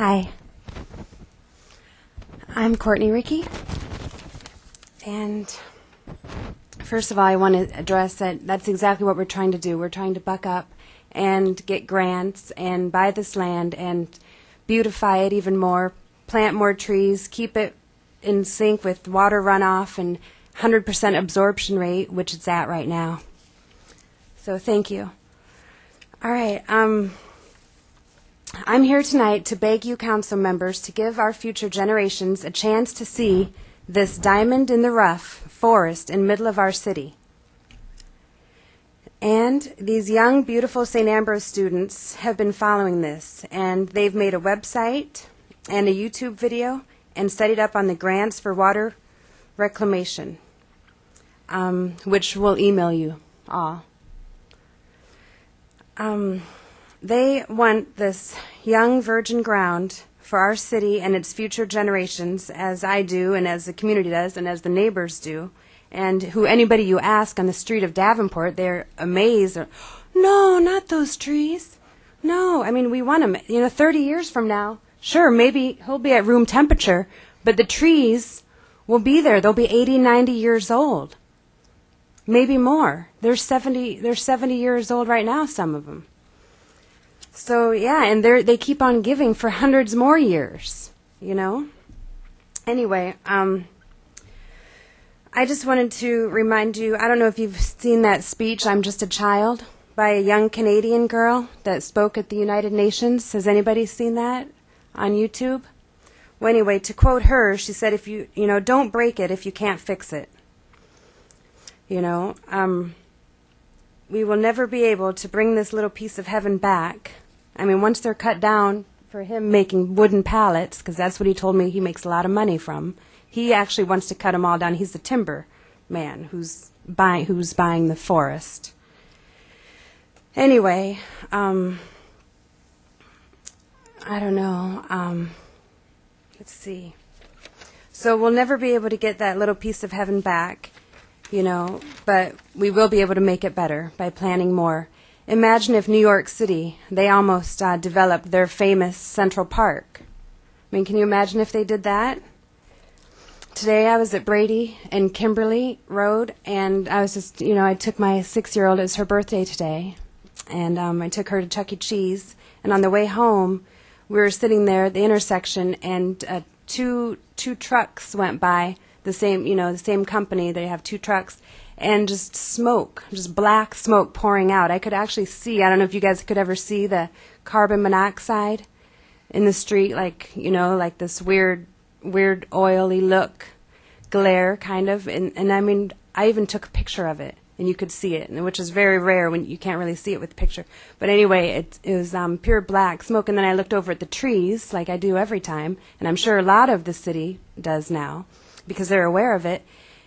Hi, I'm Courtney Rickey, and first of all, I want to address that that's exactly what we're trying to do. We're trying to buck up and get grants and buy this land and beautify it even more, plant more trees, keep it in sync with water runoff and 100% absorption rate, which it's at right now. So thank you. All right, I'm here tonight to beg you council members to give our future generations a chance to see this diamond in the rough forest in middle of our city. And these young, beautiful St. Ambrose students have been following this, and they've made a website and a YouTube video and studied up on the grants for water reclamation, which we'll email you all. They want this young virgin ground for our city and its future generations, as I do and as the community does and as the neighbors do, and who anybody you ask on the street of Davenport, they're amazed. No, not those trees. No, I mean, we want them. 30 years from now, sure, maybe he'll be at room temperature, but the trees will be there. They'll be 80, 90 years old, maybe more. They're 70 years old right now, some of them. So, yeah, and they keep on giving for hundreds more years, Anyway, I just wanted to remind you, I don't know if you've seen that speech, "I'm Just a Child," by a young Canadian girl that spoke at the United Nations. Has anybody seen that on YouTube? Well, anyway, to quote her, she said, if you don't break it if you can't fix it. We will never be able to bring this little piece of heaven back. I mean, once they're cut down for him making wooden pallets, because that's what he told me he makes a lot of money from. He actually wants to cut them all down. He's the timber man who's buying the forest. Anyway, I don't know. Let's see. So we'll never be able to get that little piece of heaven back, but we will be able to make it better by planning more. Imagine if New York City, they almost developed their famous Central Park. I mean, can you imagine if they did that? Today I was at Brady and Kimberly Road, and I was just, I took my 6-year-old, it's her birthday today, and I took her to Chuck E. Cheese, and on the way home, we were sitting there at the intersection, and two trucks went by, the same company, they have 2 trucks, and just black smoke pouring out. I could actually see, I don't know if you guys could ever see the carbon monoxide in the street, like this weird oily look, glare kind of. And I mean, I even took a picture of it, and you could see it, which is very rare when you can't really see it with the picture. But anyway, it was pure black smoke, and then I looked over at the trees, like I do every time, and I'm sure a lot of the city does now, because they're aware of it.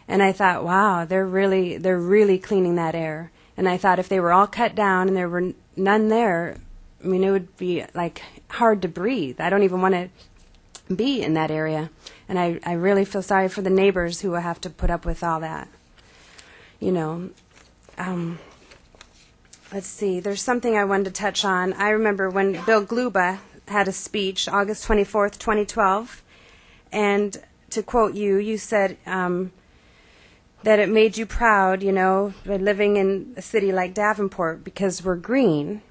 And I thought, wow, they're really cleaning that air. And I thought if they were all cut down and there were none there, I mean, it would be like hard to breathe. I don't even want to be in that area. And I really feel sorry for the neighbors who will have to put up with all that. Let's see, there's something I wanted to touch on. I remember when Bill Gluba had a speech, August 24th, 2012, and to quote you, you said that it made you proud, by living in a city like Davenport because we're green,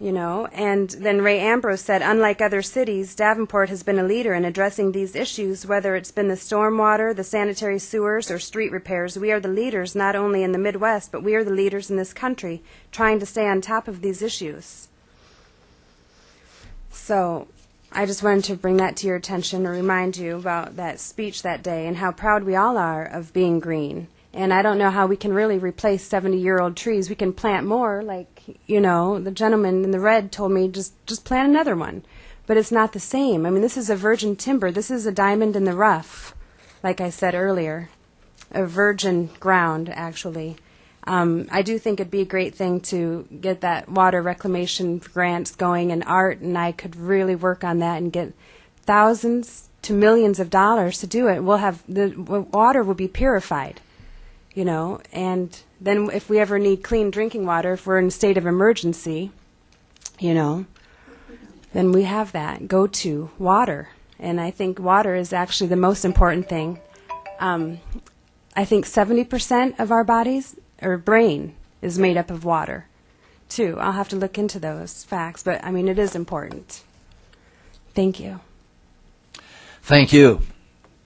And then Ray Ambrose said, unlike other cities, Davenport has been a leader in addressing these issues, whether it's been the stormwater, the sanitary sewers, or street repairs. We are the leaders not only in the Midwest, but we are the leaders in this country, trying to stay on top of these issues. So I just wanted to bring that to your attention and remind you about that speech that day and how proud we all are of being green. And I don't know how we can really replace 70-year-old trees. We can plant more, like, the gentleman in the red told me, just plant another one. But it's not the same. I mean, this is a virgin timber. This is a diamond in the rough, like I said earlier, a virgin ground, actually. I do think it'd be a great thing to get that water reclamation grants going, and Art and I could really work on that and get thousands to millions of dollars to do it. The water will be purified, and then if we ever need clean drinking water, if we're in a state of emergency, then we have that. Go to water. And I think water is actually the most important thing. I think 70% of our bodies, or brain, is made up of water, too. I'll have to look into those facts, but, I mean, it is important. Thank you. Thank you.